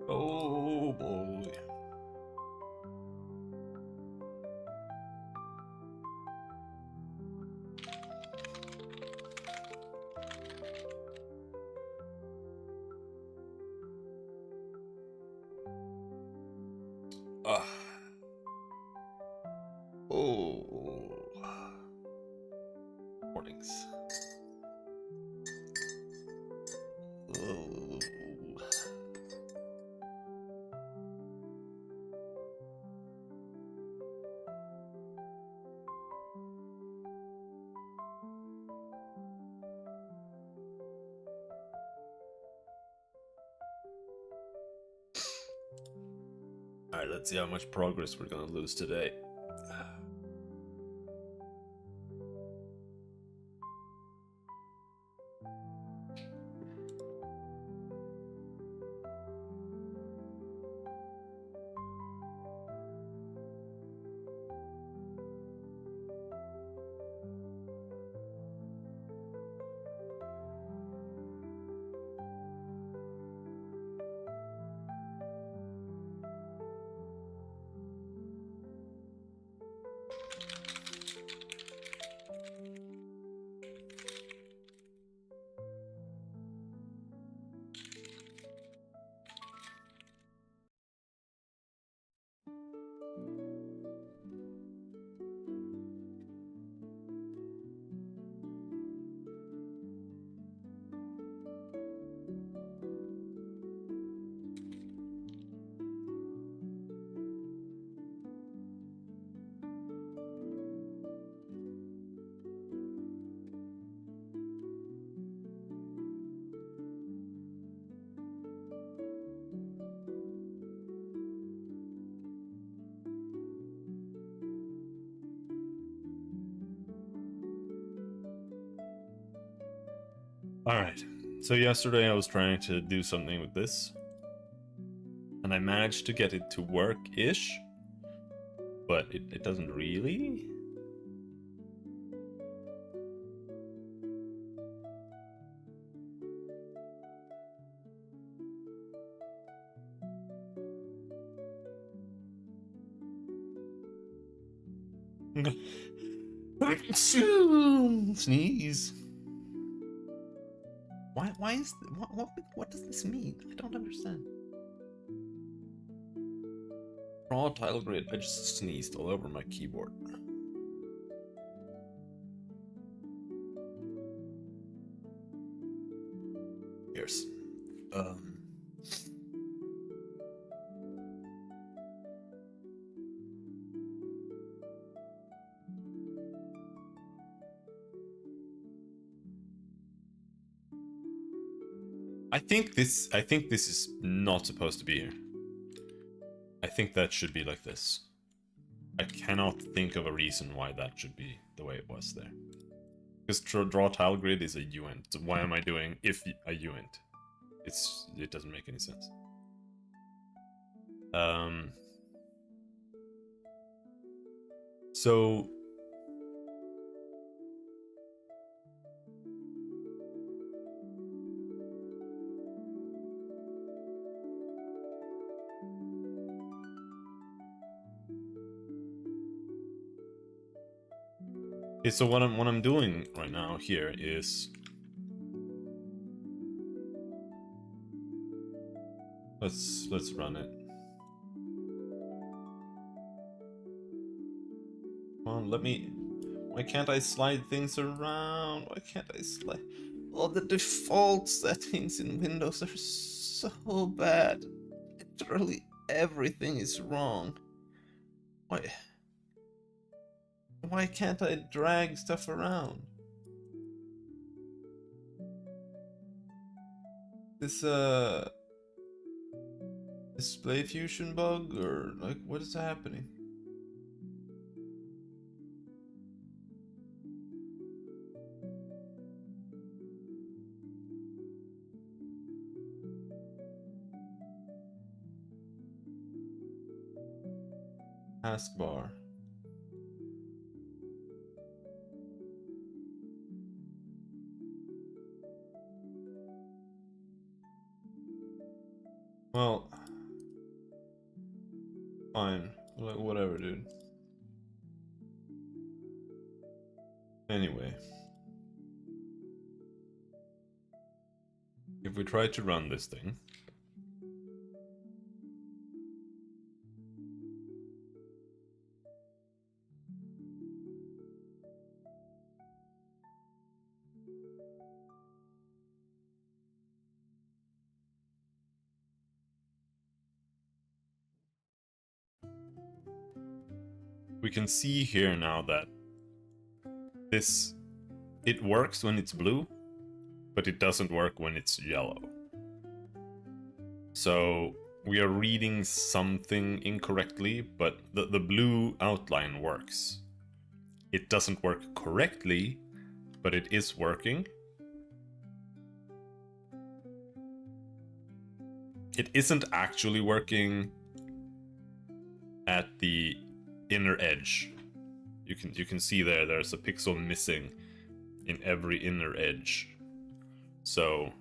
Oh boy. Ah. Oh. Warnings. Oh. Alright, let's see how much progress we're gonna lose today. Alright, so yesterday I was trying to do something with this, and I managed to get it to work-ish, but it doesn't really. Sneeze. Why is what does this mean? I don't understand. Raw title grid. I just sneezed all over my keyboard. Here's I think this is not supposed to be here. I think that should be like this. I cannot think of a reason why that should be the way it was there. Because draw tile grid is a uint. So why am I doing if a uint? It doesn't make any sense. So okay, so what I'm doing right now here is let's run it. Come on, let me. Why can't I slide things around? Why can't I slide? All the default settings in Windows are so bad. Literally everything is wrong. Why can't I drag stuff around? This display fusion bug, or like what is happening? Taskbar. Well, fine. Like, whatever, dude. Anyway. If we try to run this thing... we can see here now that this, it works when it's blue, but it doesn't work when it's yellow. So we are reading something incorrectly, but the blue outline works. It doesn't work correctly, but it is working. It isn't actually working at the inner edge. You can see there's a pixel missing in every inner edge. So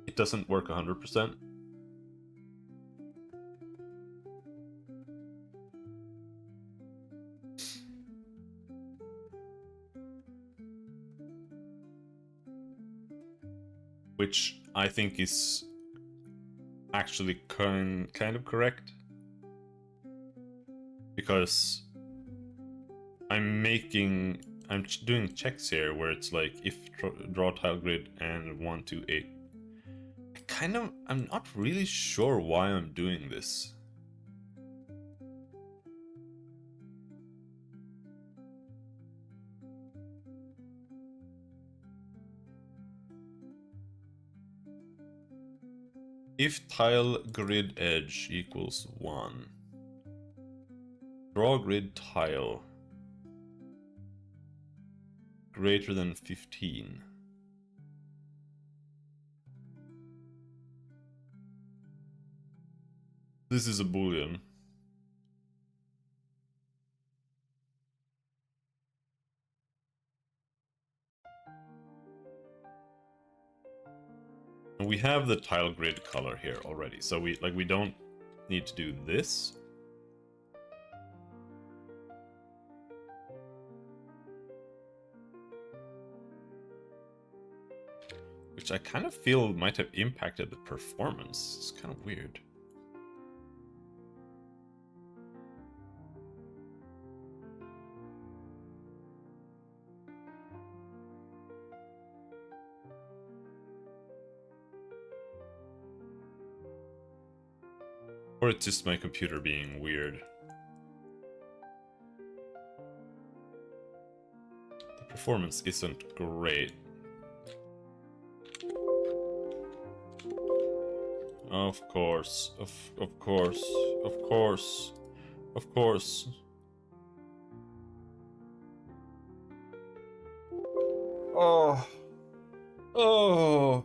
it doesn't work 100%. Which I think is actually kind of correct. Because I'm doing checks here where it's like if draw tile grid and 1, 2, 8. I'm not really sure why I'm doing this. If tile grid edge equals 1, draw grid tile greater than 15. This is a boolean. And we have the tile grid color here already, so we don't need to do this. Which I kind of feel might have impacted the performance. It's kind of weird. Or it's just my computer being weird. The performance isn't great. Of course, of course, of course, of course. Oh. Oh.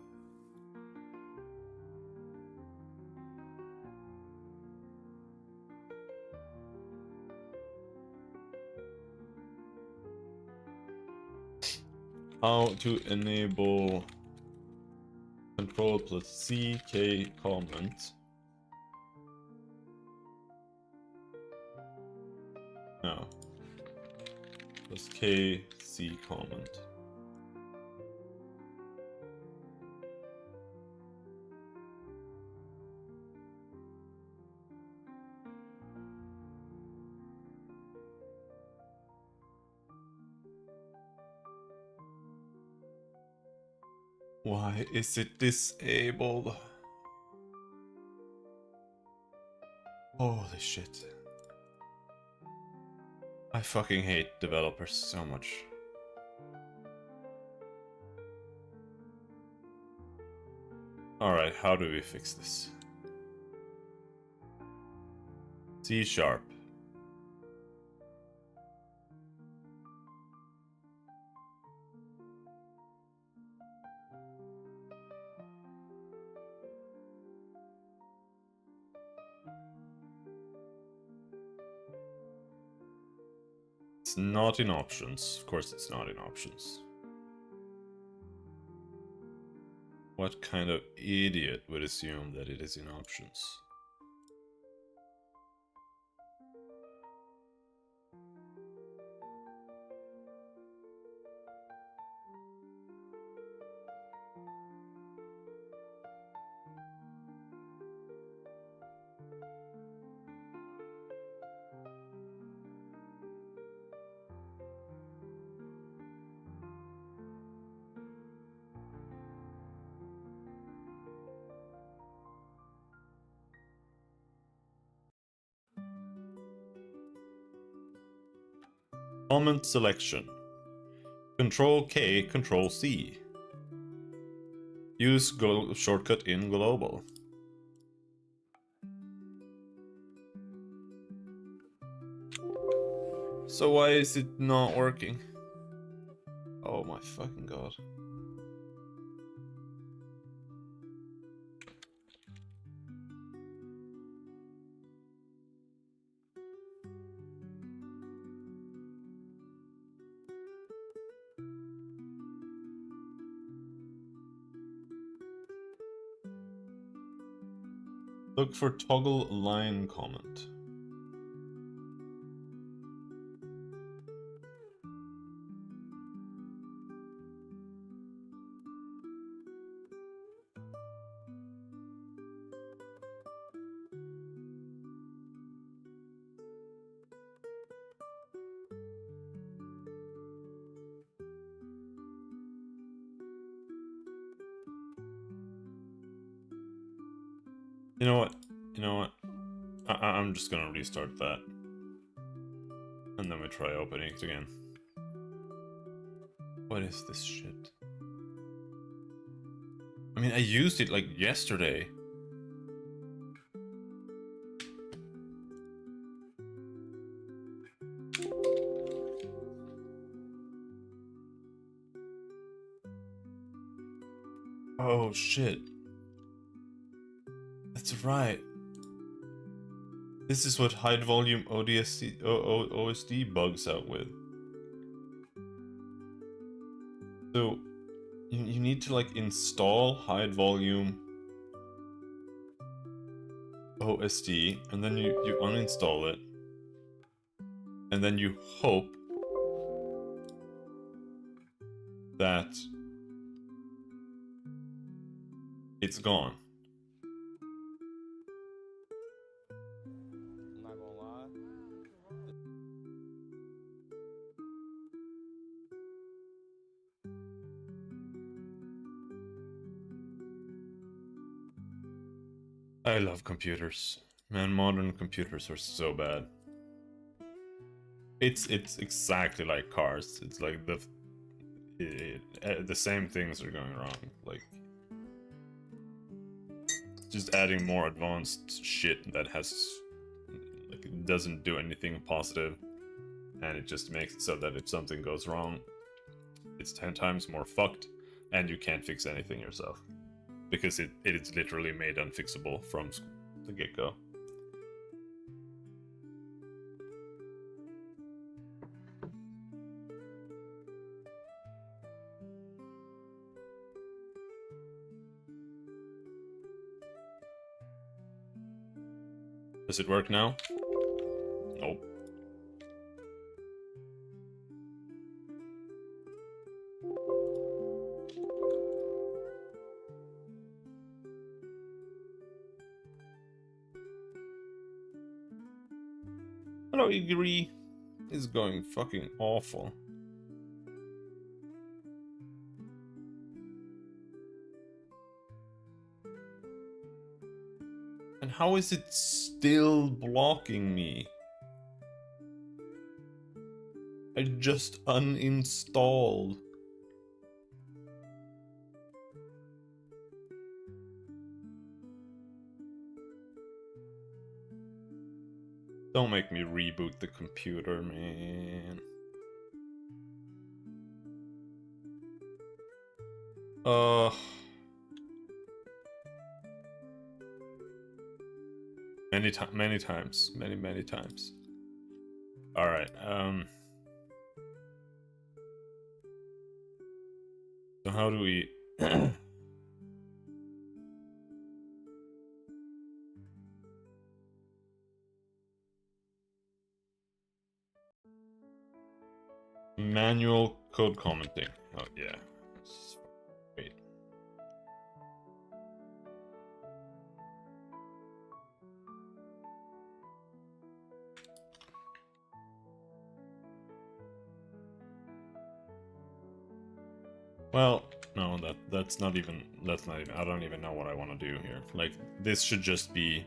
How to enable Control plus CK comment. No. Plus KC comment. Why is it disabled? Holy shit. I fucking hate developers so much. Alright, how do we fix this? C sharp. It's not in options. Of course it's not in options. What kind of idiot would assume that it is in options? Comment selection. Control K, Control C. Use shortcut in global. So why is it not working? Oh my fucking god. Look for toggle line comment. You know what? You know what? I'm just gonna restart that. And then we try opening it again. What is this shit? I mean, I used it like yesterday. Oh shit. That's right. This is what high volume OSD bugs out with. So you need to like install high volume OSD and then you uninstall it. And then you hope that it's gone. I'm not gonna lie. I love computers. Man, modern computers are so bad. It's exactly like cars. It's like the same things are going wrong. Like just adding more advanced shit that has like it doesn't do anything positive, and it just makes it so that if something goes wrong, it's 10 times more fucked, and you can't fix anything yourself because it is literally made unfixable from the get-go. Does it work now? Nope. Hello, Igri. It's going fucking awful. And how is it still blocking me? I just uninstalled. Don't make me reboot the computer, man. Many times. Many times. Alright, so how do we... Manual code commenting. Oh, yeah. Wait. Well, no, that's not even I don't even know what I want to do here. Like, this should just be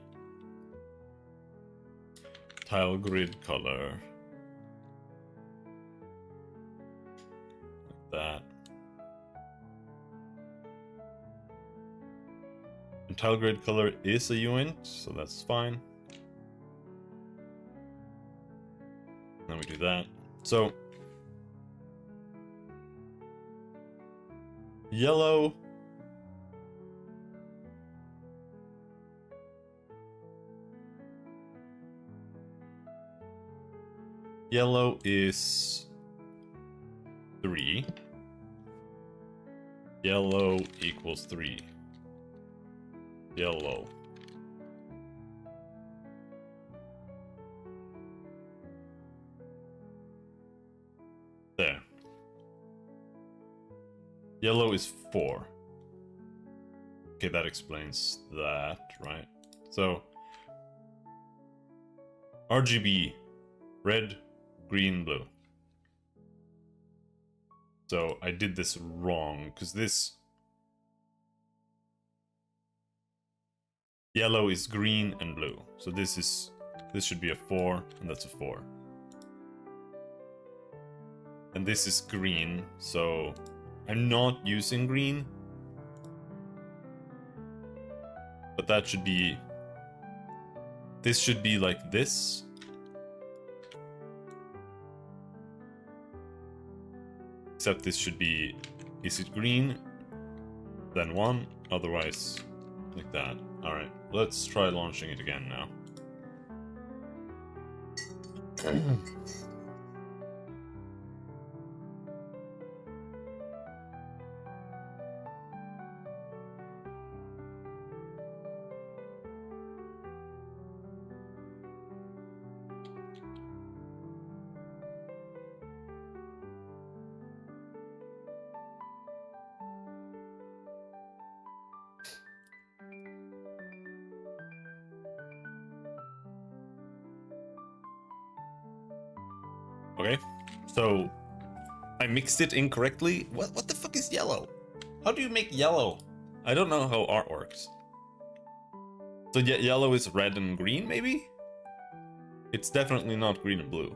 tile grid color. that. And tile grade color is a uint, so that's fine. Then we do that. So yellow. Yellow is 3. Yellow equals 3. Yellow. There. Yellow is 4. Okay, that explains that, right? So RGB, red, green, blue. So I did this wrong, because this yellow is green and blue. So this should be a 4, and that's a 4. And this is green, so I'm not using green. But that should be, this should be like this. Except this should be, is it green? Then 1, otherwise like that. Alright, let's try launching it again now. Okay, so I mixed it incorrectly. What the fuck is yellow? How do you make yellow? I don't know how art works. So yellow is red and green, maybe? It's definitely not green and blue.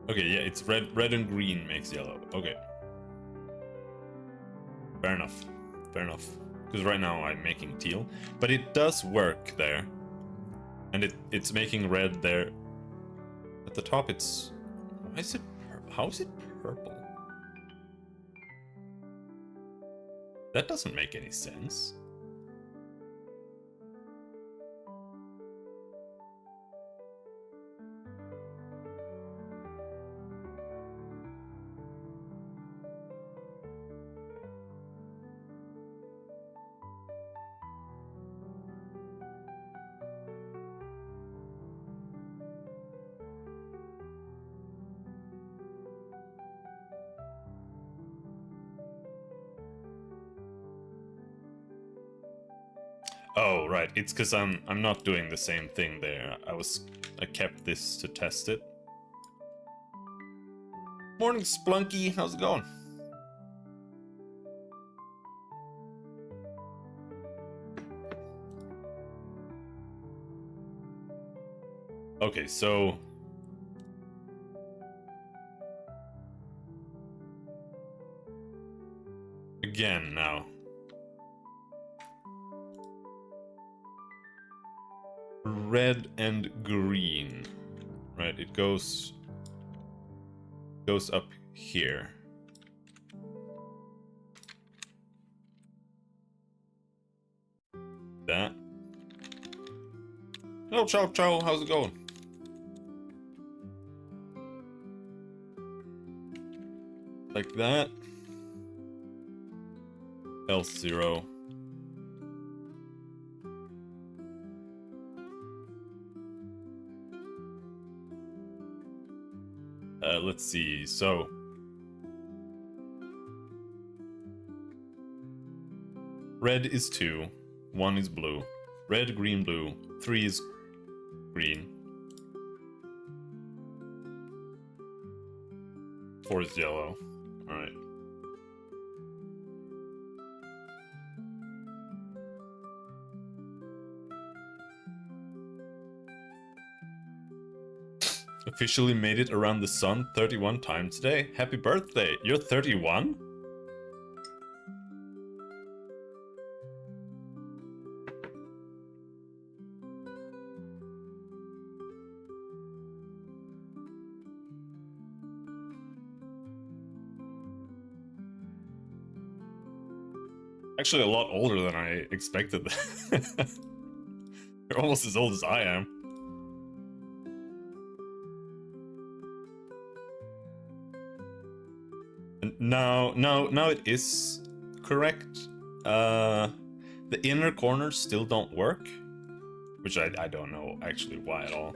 Okay, yeah, it's red and green makes yellow. Okay. Fair enough. Fair enough. Because right now I'm making teal. But it does work there. And it's making red there. At the top it's... Why is it... How is it purple? That doesn't make any sense. Oh, right. It's because I'm not doing the same thing there. I kept this to test it. Morning, Splunky. How's it going? Okay, so again now. Red and green, right? It goes up here. That. Hello, Chow Chow. How's it going? Like that. L0. Let's see, so... Red is 2, 1 is blue. Red, green, blue. 3 is green. 4 is yellow. Alright. Officially made it around the sun 31 times today. Happy birthday! You're 31? Actually, a lot older than I expected. You're almost as old as I am. And now it is correct. The inner corners still don't work, which I don't know actually why at all.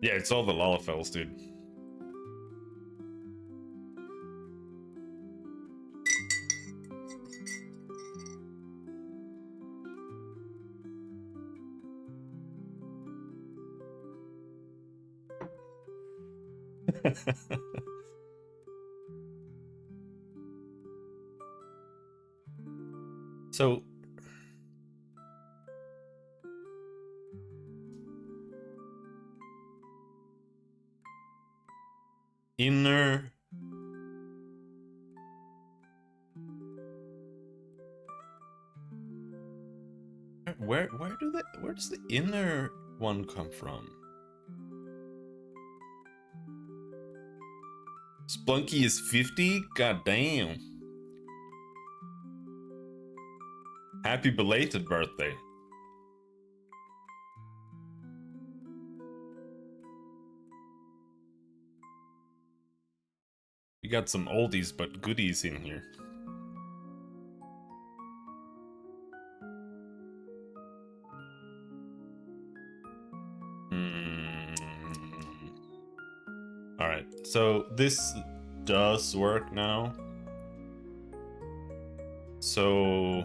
Yeah, it's all the Lalafels, dude. So inner where does the inner one come from? Splunky is 50? God damn. Happy belated birthday. We got some oldies but goodies in here. Alright, so this does work now. So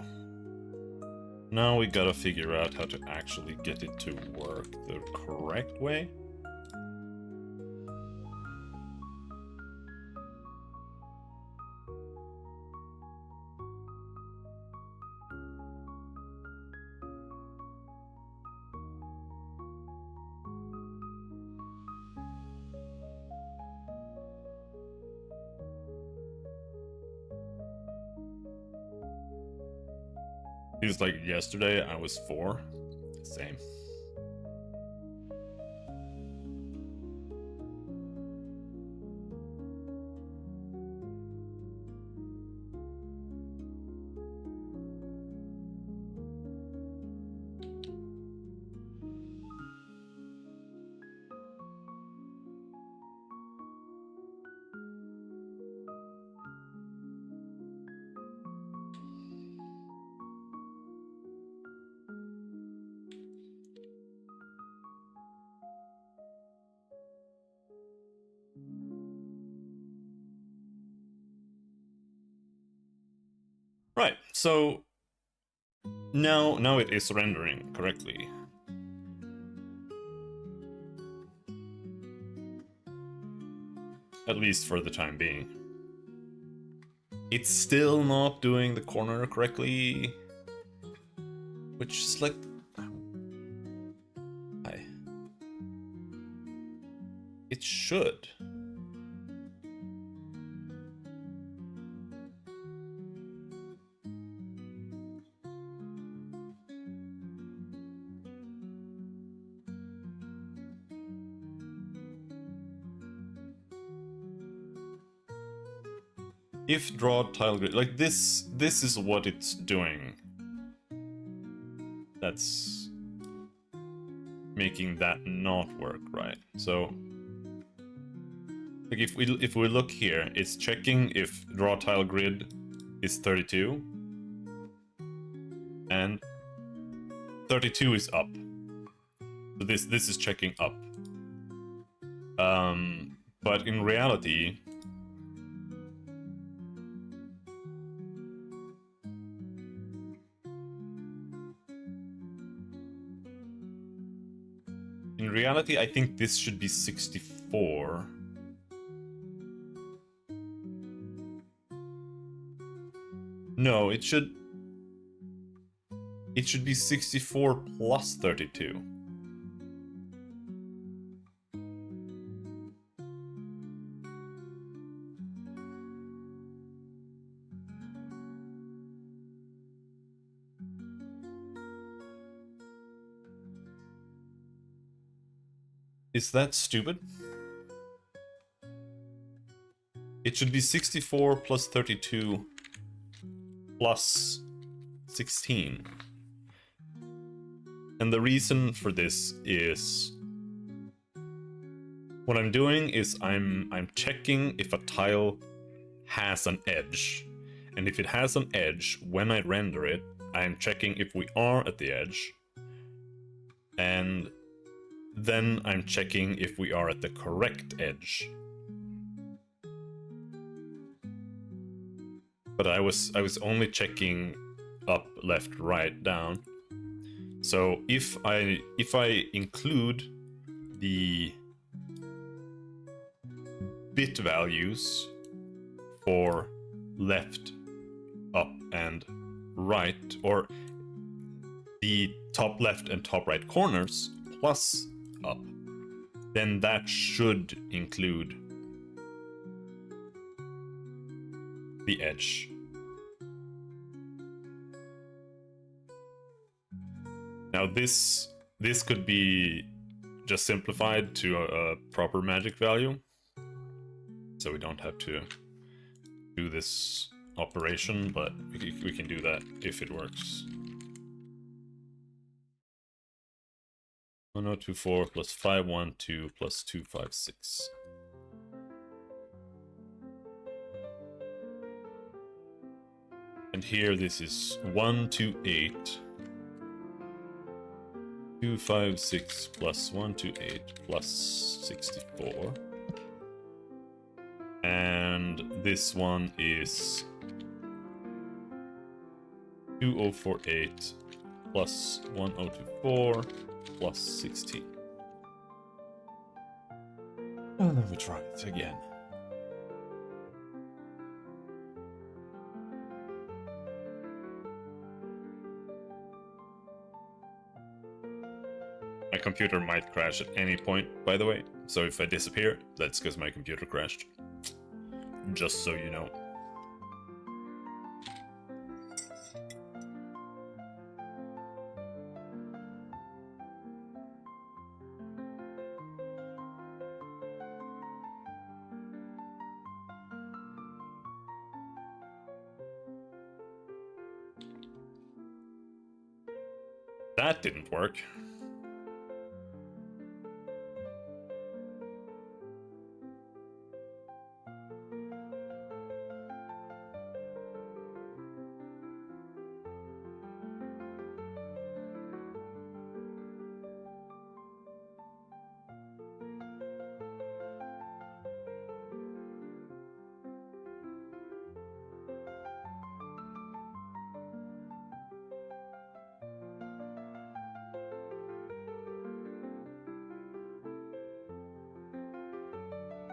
now we gotta figure out how to actually get it to work the correct way. Feels like yesterday I was 4. Same. Right, so now it is rendering correctly. At least for the time being. It's still not doing the corner correctly, which is like... It should. If draw tile grid, like this is what it's doing. That's making that not work right. So like if we look here, it's checking if draw tile grid is 32 and 32 is up. So this is checking up. But in reality, I think this should be 64. No, it should be 64 plus 32. Is that stupid? It should be 64 plus 32 plus 16. And the reason for this is what I'm doing is I'm checking if a tile has an edge. And if it has an edge, when I render it, I'm checking if we are at the edge. And then I'm checking if we are at the correct edge. But I was only checking up, left, right, down. So if I include the bit values for left, up, and right, or the top left and top right corners plus up, then that should include the edge. Now this could be just simplified to a proper magic value, so we don't have to do this operation, but we can do that if it works. 1024 plus 512 plus 256. And here this is 128 256 plus 128 plus 64. And this one is 2048 plus 1024 plus 16. And then we try it again. My computer might crash at any point, by the way, so if I disappear, that's because my computer crashed. Just so you know. That didn't work.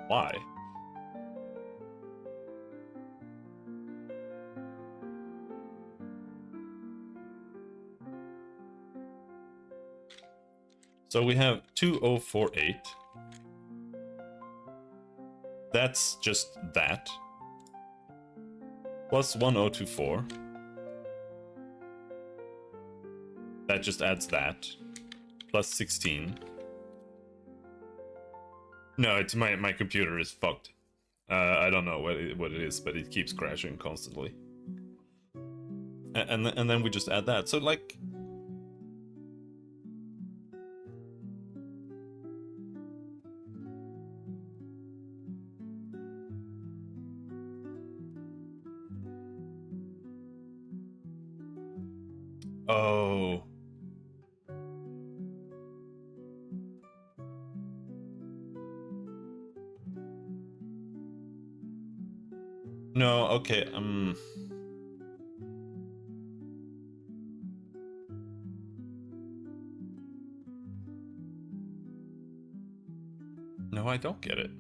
Why? So we have 2048. That's just that. Plus 1024. That just adds that. Plus 16. No, it's my computer is fucked. I don't know what it is, but it keeps crashing constantly. And then we just add that. So like, oh. No, okay, no, I don't get it.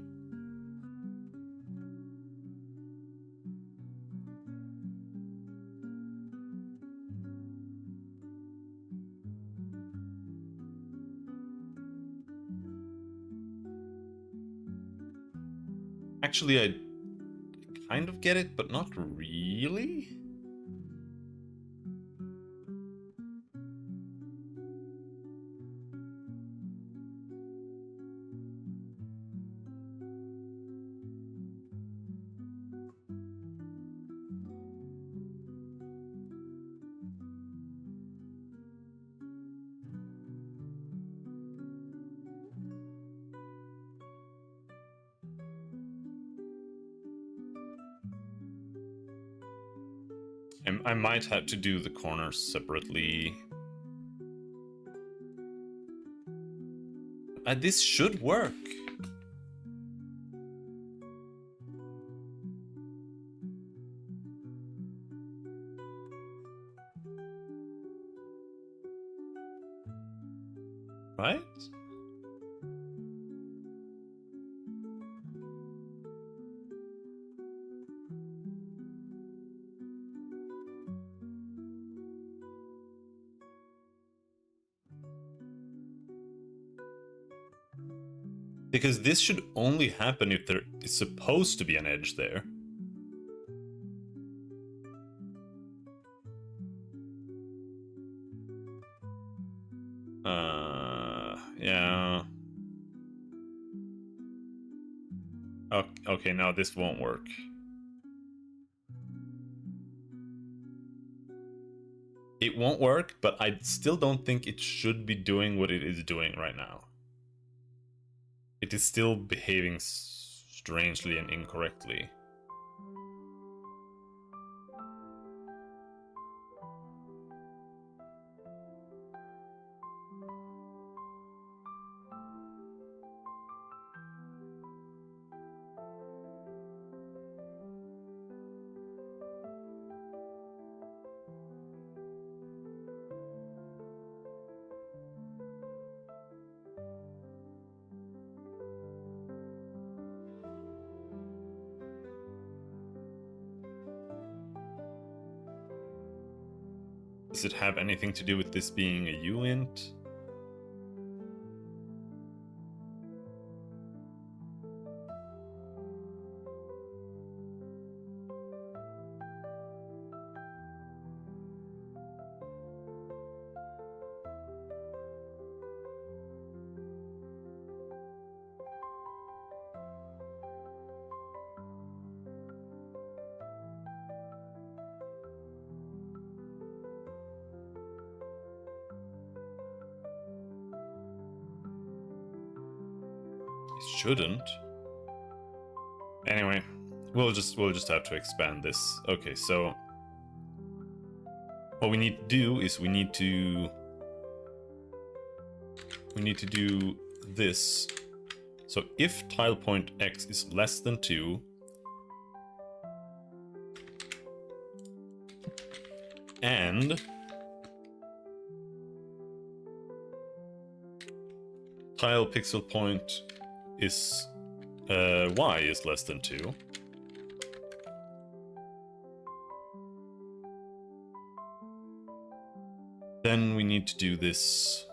Actually, I kind of get it, but not really. I might have to do the corners separately. This should work. Right? Because this should only happen if there is supposed to be an edge there. Yeah. Okay, now this won't work. It won't work, but I still don't think it should be doing what it is doing right now. It is still behaving strangely and incorrectly. Does it have anything to do with this being a uint? It shouldn't. Anyway, we'll just have to expand this. Okay, so what we need to do is we need to do this. So if tile point X is less than 2, and tile pixel point is Y is less than 2, then we need to do this.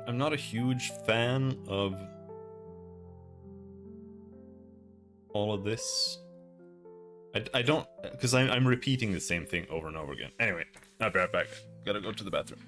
I'm not a huge fan of all of this. I don't, because I'm repeating the same thing over and over again. Anyway, I'll be right back. Gotta go to the bathroom.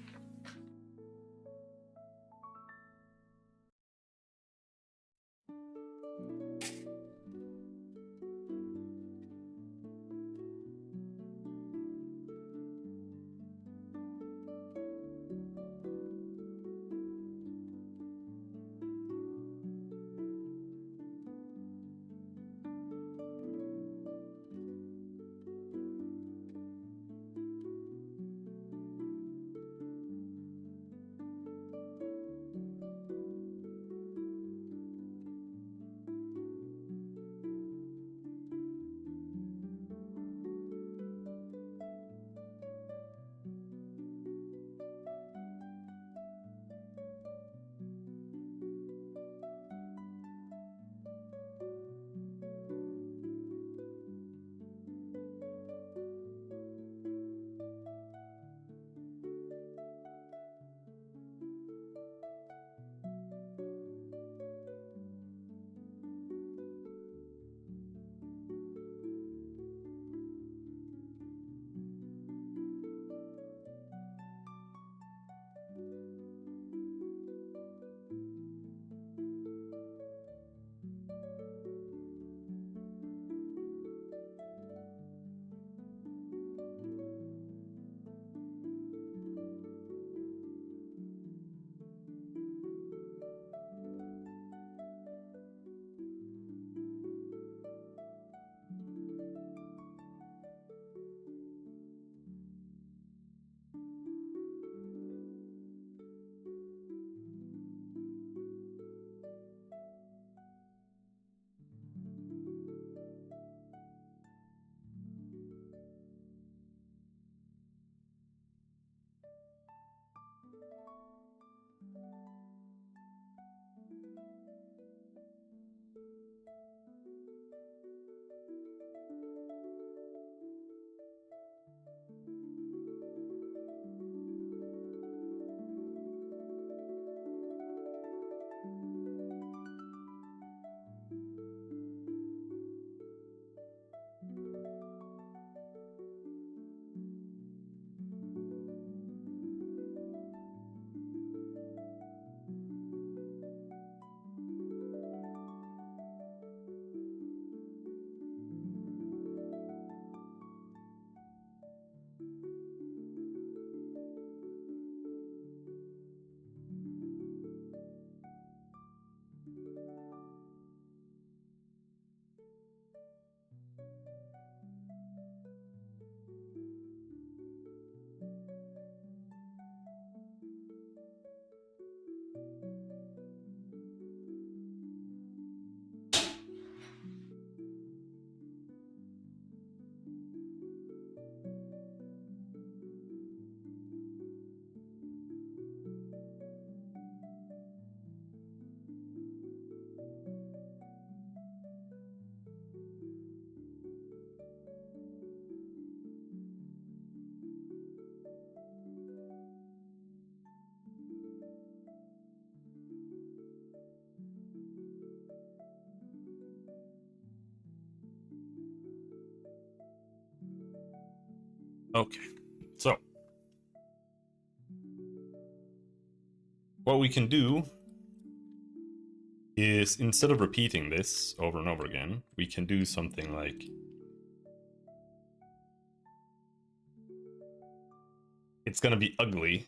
Okay, so what we can do is, instead of repeating this over and over again, we can do something like, it's gonna be ugly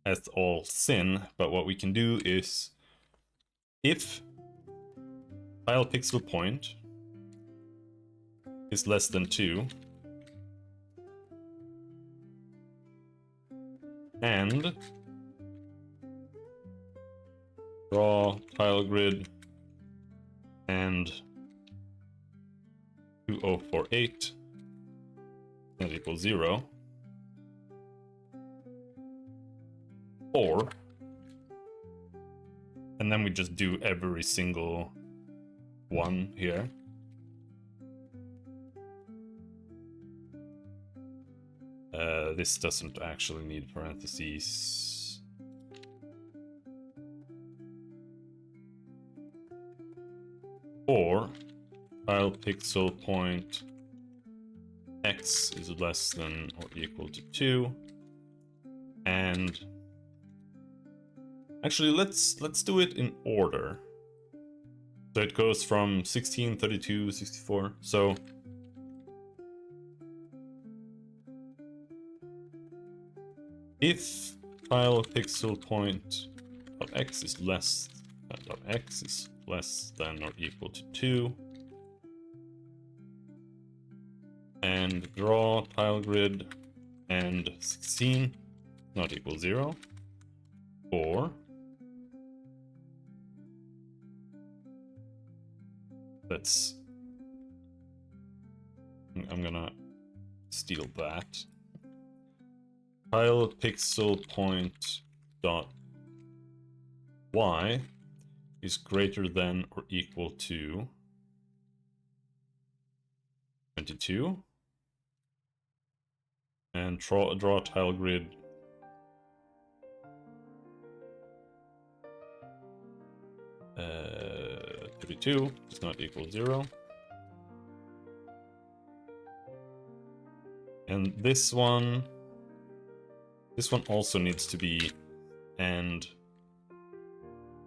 as all sin, but what we can do is, if tile pixel point is less than 2, and draw tile grid and 2048 is equal 0, or, and then we just do every single one here. This doesn't actually need parentheses. Or tile pixel point x is less than or equal to 2, and actually let's do it in order. So it goes from 16, 32, 64. So if tile pixel point of x is less than or equal to 2, and draw tile grid and 16 not equal 0, or I'm gonna steal that. Tile pixel point dot y is greater than or equal to 22, and draw a tile grid uh, 32 does not equal 0. And this one also needs to be, and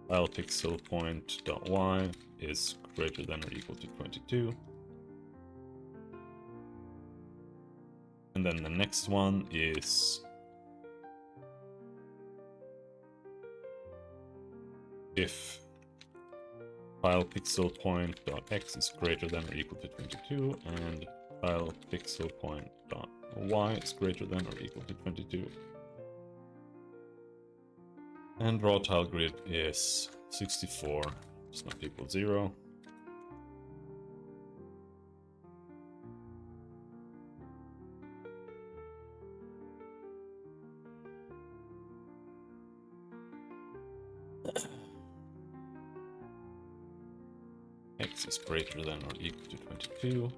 tile pixel point dot y is greater than or equal to 22. And then the next one is if tile pixel point dot x is greater than or equal to 22, and tile pixel point dot y is greater than or equal to 22. And raw tile grid is 64, does not equal 0. X is greater than or equal to 22.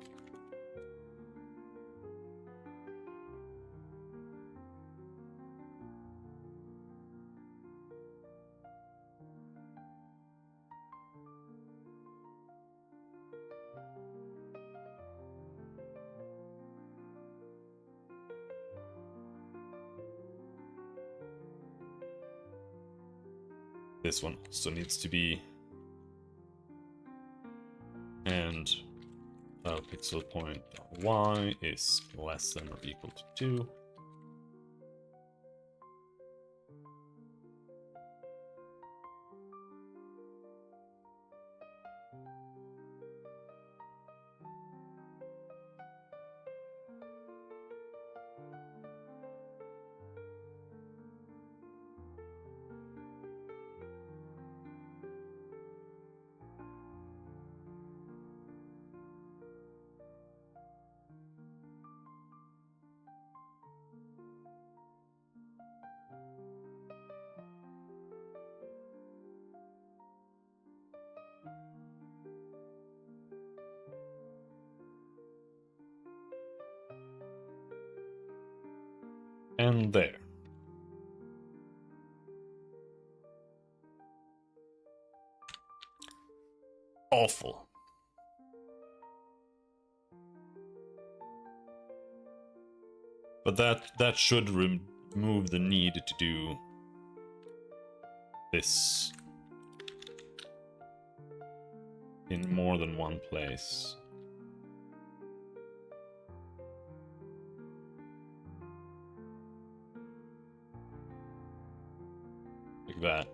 This one also needs to be, and pixel point y is less than or equal to 2. And there. Awful. But that should remove the need to do this in more than one place. Like that.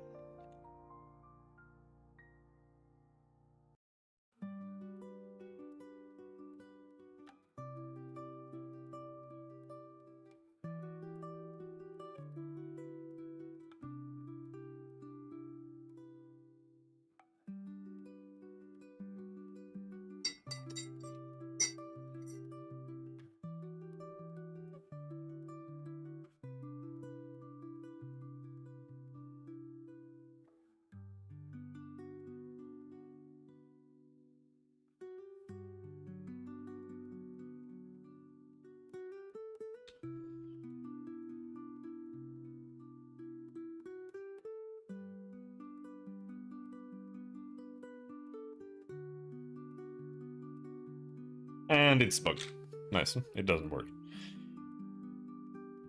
And it's bugged. Nice. It doesn't work.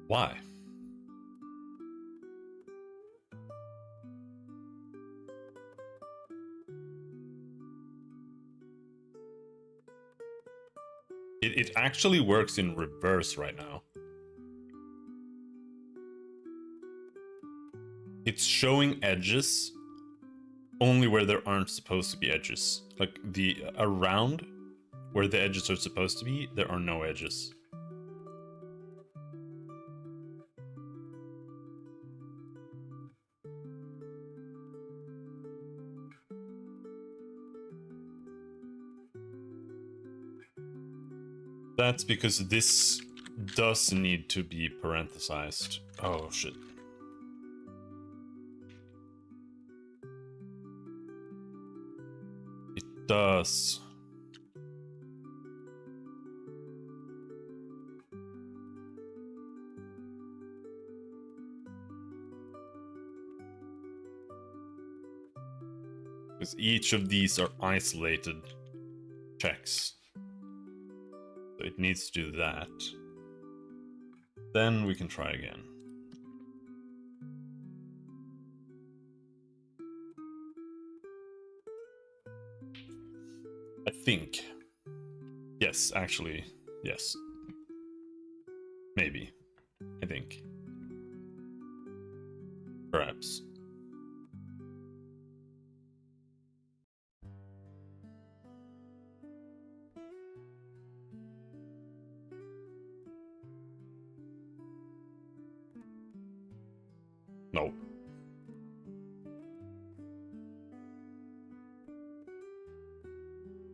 Why? It actually works in reverse right now. It's showing edges only where there aren't supposed to be edges. Like the around where the edges are supposed to be, there are no edges. That's because this does need to be parenthesized. Oh shit. It does. Because each of these are isolated checks. So it needs to do that. Then we can try again. I think. Yes, actually, yes. Maybe. I think. Perhaps. No.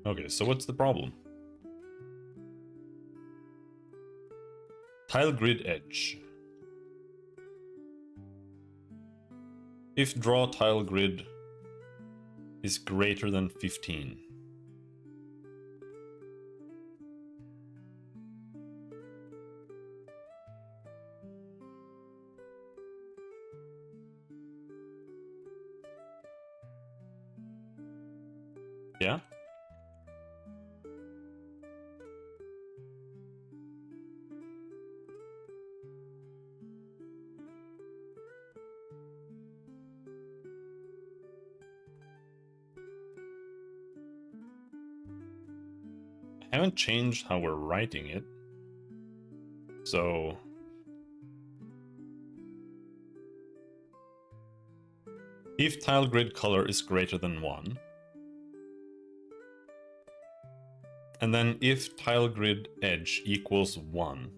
Okay, so what's the problem? Tile grid edge. If draw tile grid is greater than 15. Yeah? I haven't changed how we're writing it. So if tile grid color is greater than 1, and then if tile grid edge equals 1,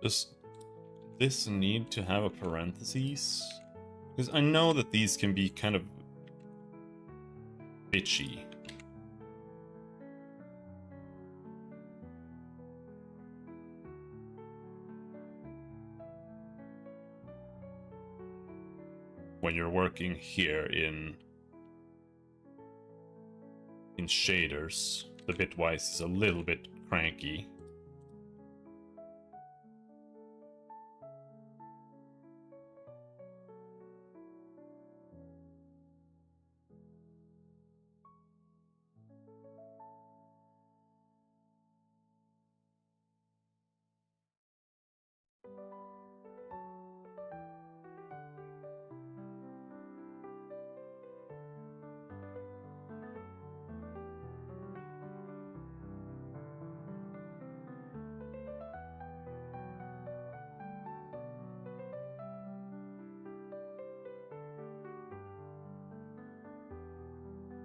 Does this need to have a parentheses? Because I know that these can be kind of bitchy. When you're working here in shaders, the bitwise is a little bit cranky.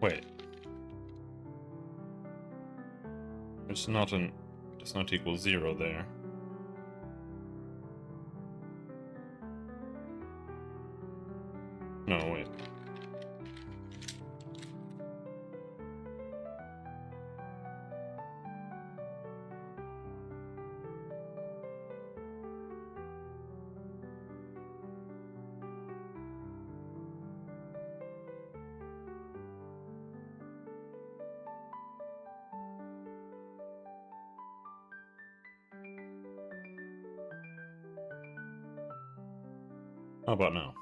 Wait. It's not does not equal 0 there. No, wait. How about now?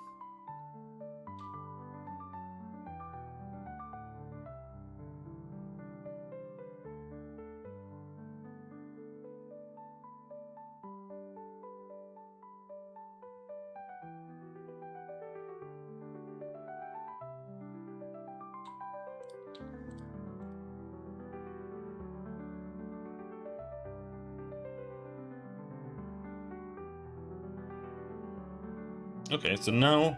Okay, so now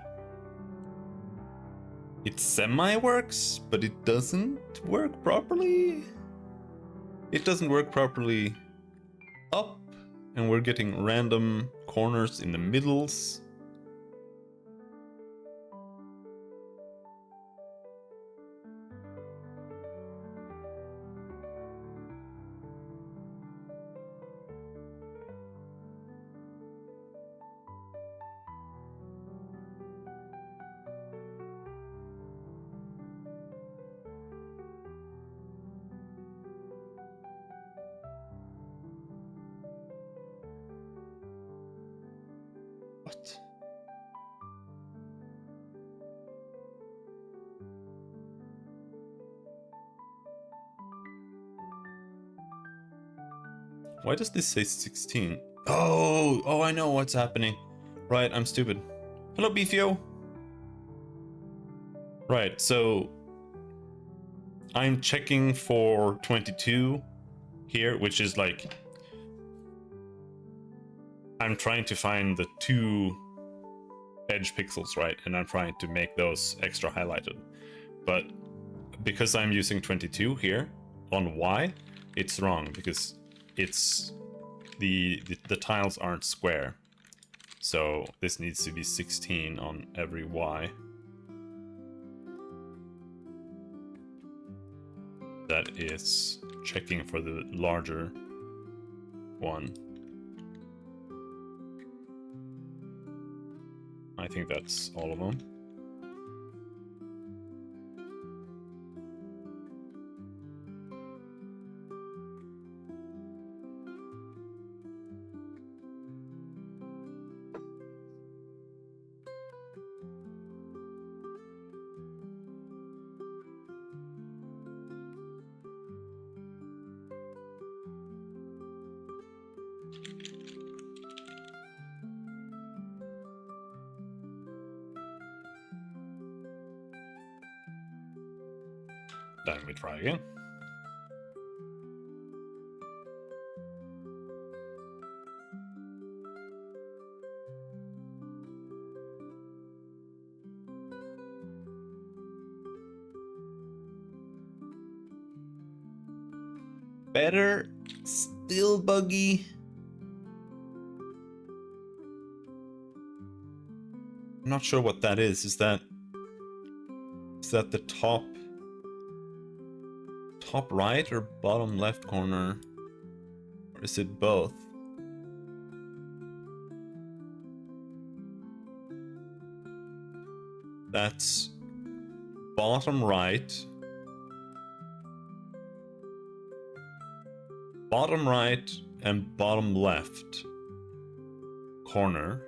it semi-works, but it doesn't work properly. It doesn't work properly up, and we're getting random corners in the middles. What? Why does this say 16? Oh, I know what's happening. Right, I'm stupid. Hello, Beefio. Right, so I'm checking for 22 here, which is like, I'm trying to find the 2 edge pixels, right? And I'm trying to make those extra highlighted. But because I'm using 22 here on Y, it's wrong because it's the tiles aren't square. So this needs to be 16 on every Y. That is checking for the larger one. I think that's all of them. Then we try again. Better, still buggy. not sure what that is. Is that the top right or bottom left corner? Or is it both? That's bottom right. Bottom right and bottom left corner.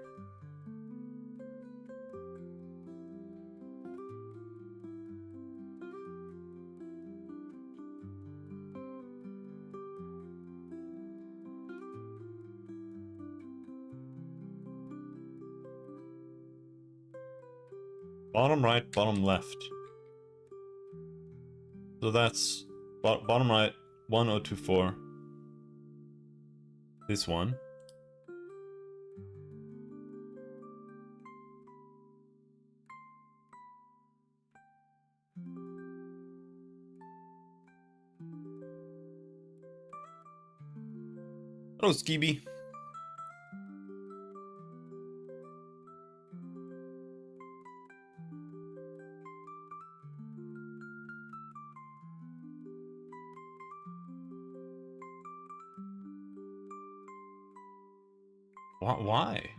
Bottom right, bottom left. So that's bottom right, 1024. This one. Hello, Skibby. Why?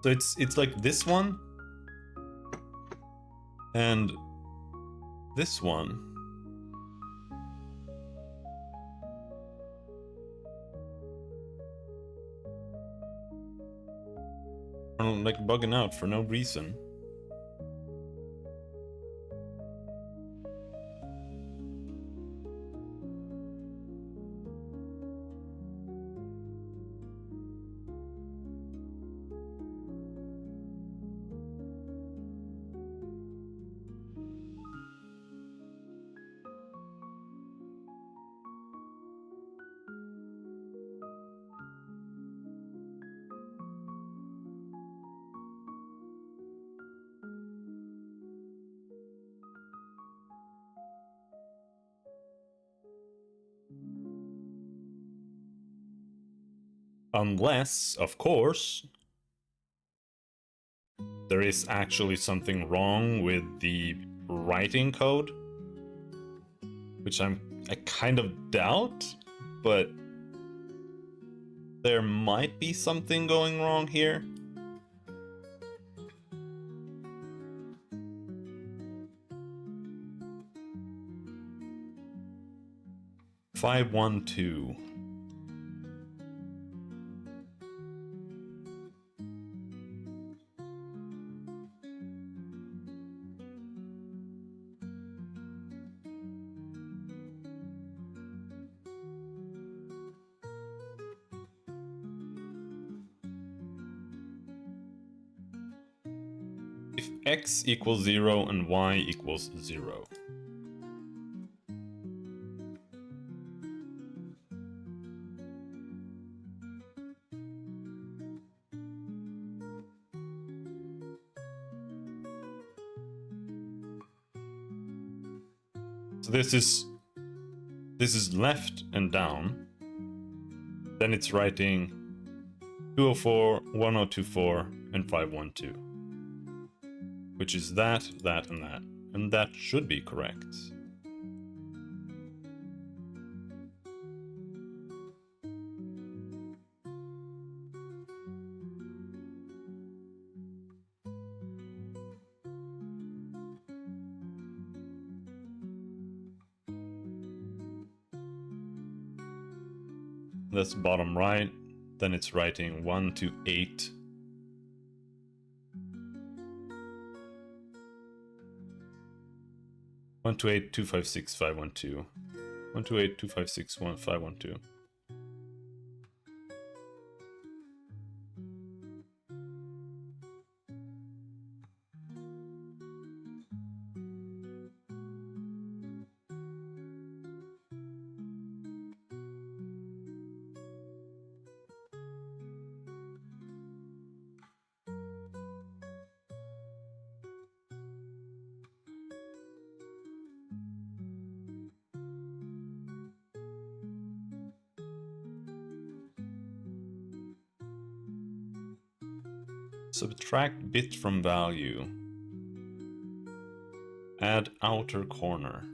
So it's like this one and this one. I'm like bugging out for no reason. Unless, of course, there is actually something wrong with the writing code, which I kind of doubt, but there might be something going wrong here. Five, 1, 2. If x equals 0 and y equals 0. So this is left and down. Then it's writing 204, 1024, and 512. Which is that, that, and that. And that should be correct. That's bottom right. Then it's writing 1 to 8. 128 256 512. 128 256 512. Subtract bit from value. Add outer corner.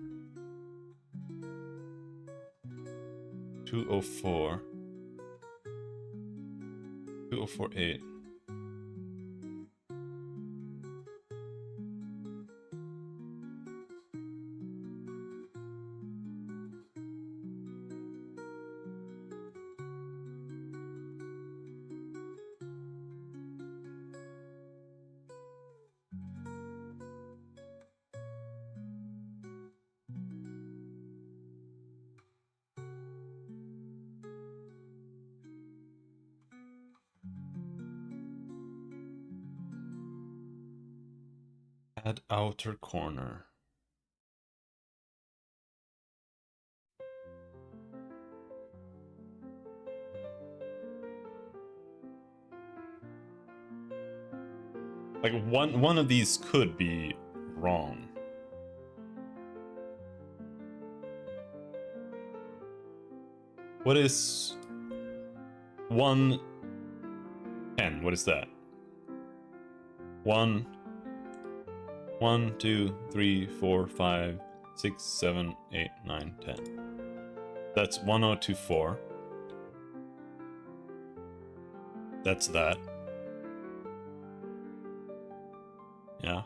204. 2048. Add outer corner. Like one of these could be wrong. What is 110? What is that? 1 2 3 4 5 6 7 8 9 10. That's 1024. That's that. Yeah.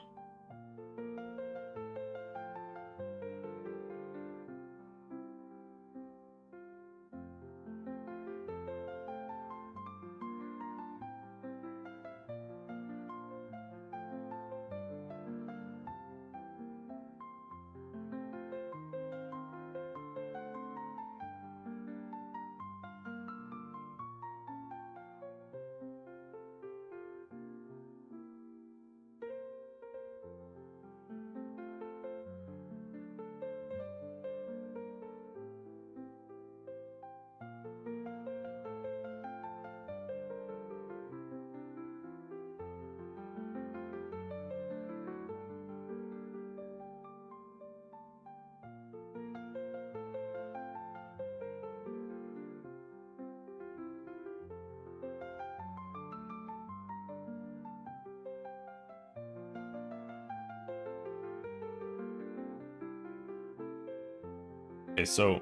Okay, so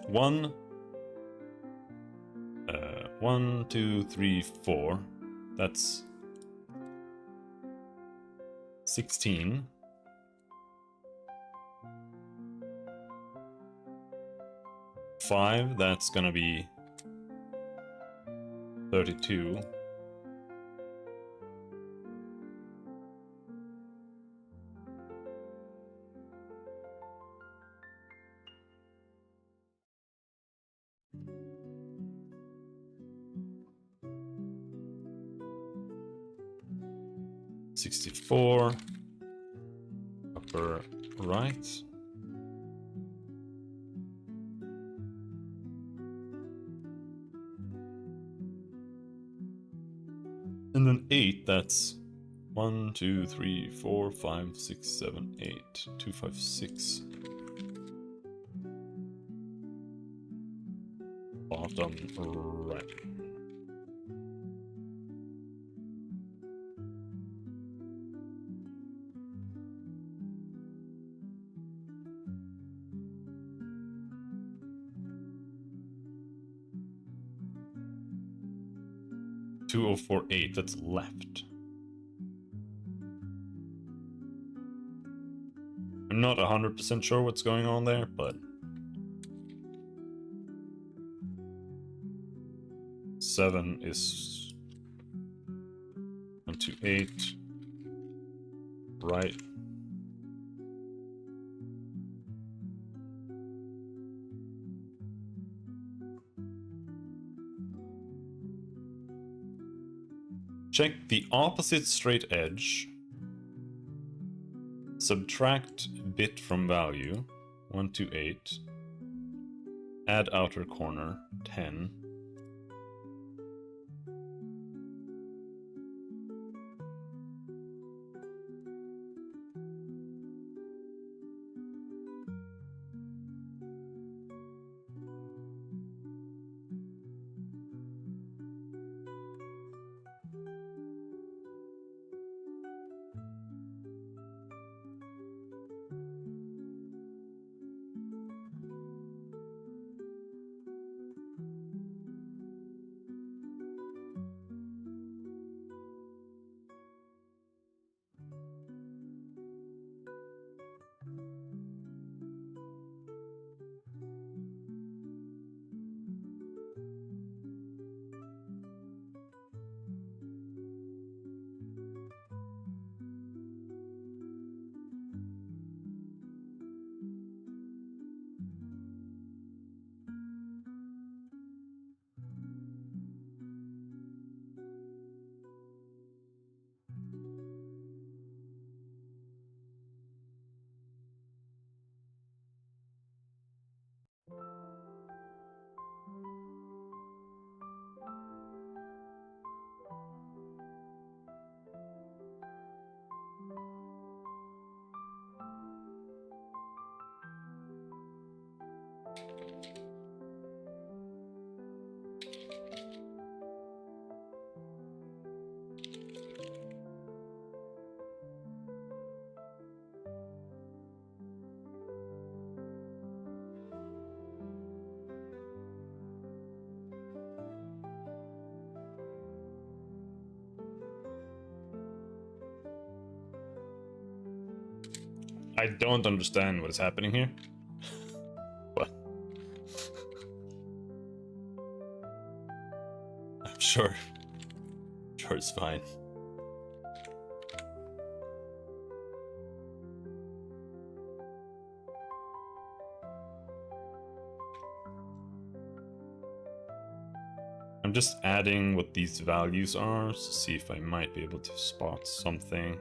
1 2 3 4. That's 16. 5, that's gonna be 32. $64 upper right. And then 8, that's 1 2 3 4 5 6 7 8 256. Bottom right. $2048, that's left. I'm not 100% sure what's going on there, but 7 is 128 right. Check the opposite straight edge. Subtract bit from value. 128. Add outer corner. 10. I don't understand what is happening here. What? I'm sure. Sure, it's fine. I'm just adding what these values are to see if I might be able to spot something.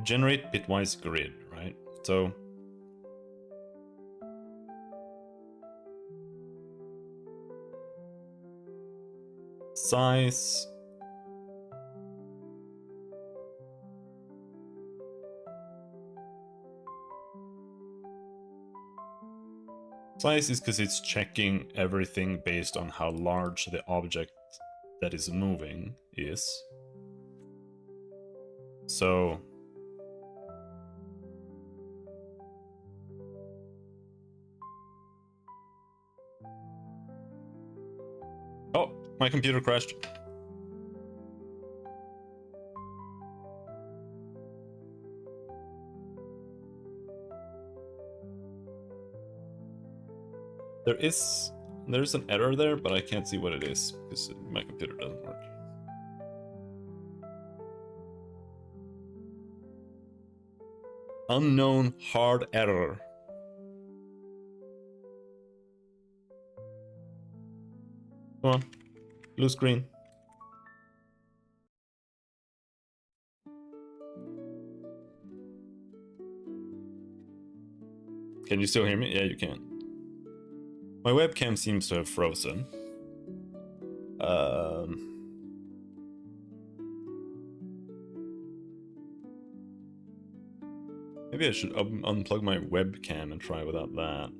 Generate bitwise grid, right? So size is because it's checking everything based on how large the object that is moving is. So oh, my computer crashed. There's an error there, but I can't see what it is because my computer doesn't work. Unknown hard error. Come on, blue screen. Can you still hear me? Yeah, you can. My webcam seems to have frozen. Maybe I should unplug my webcam and try without that.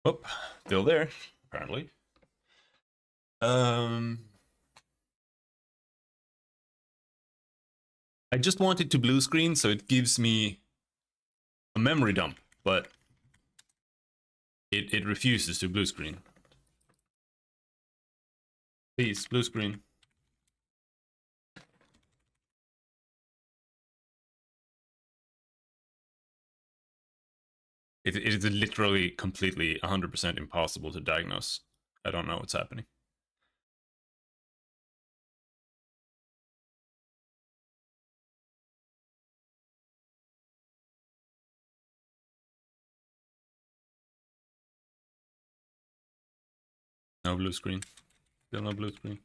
Oh, still there, apparently. I just want it to blue screen so it gives me a memory dump, but it refuses to blue screen. Please, blue screen. It is literally completely 100% impossible to diagnose. I don't know what's happening. No blue screen. Still no blue screen.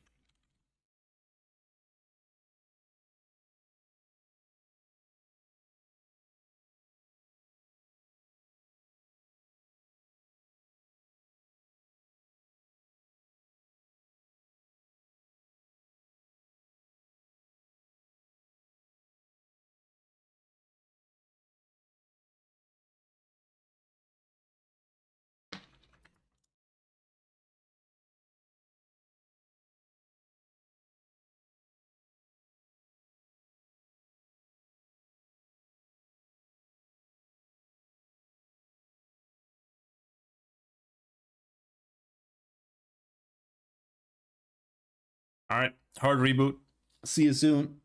All right, hard reboot. See you soon.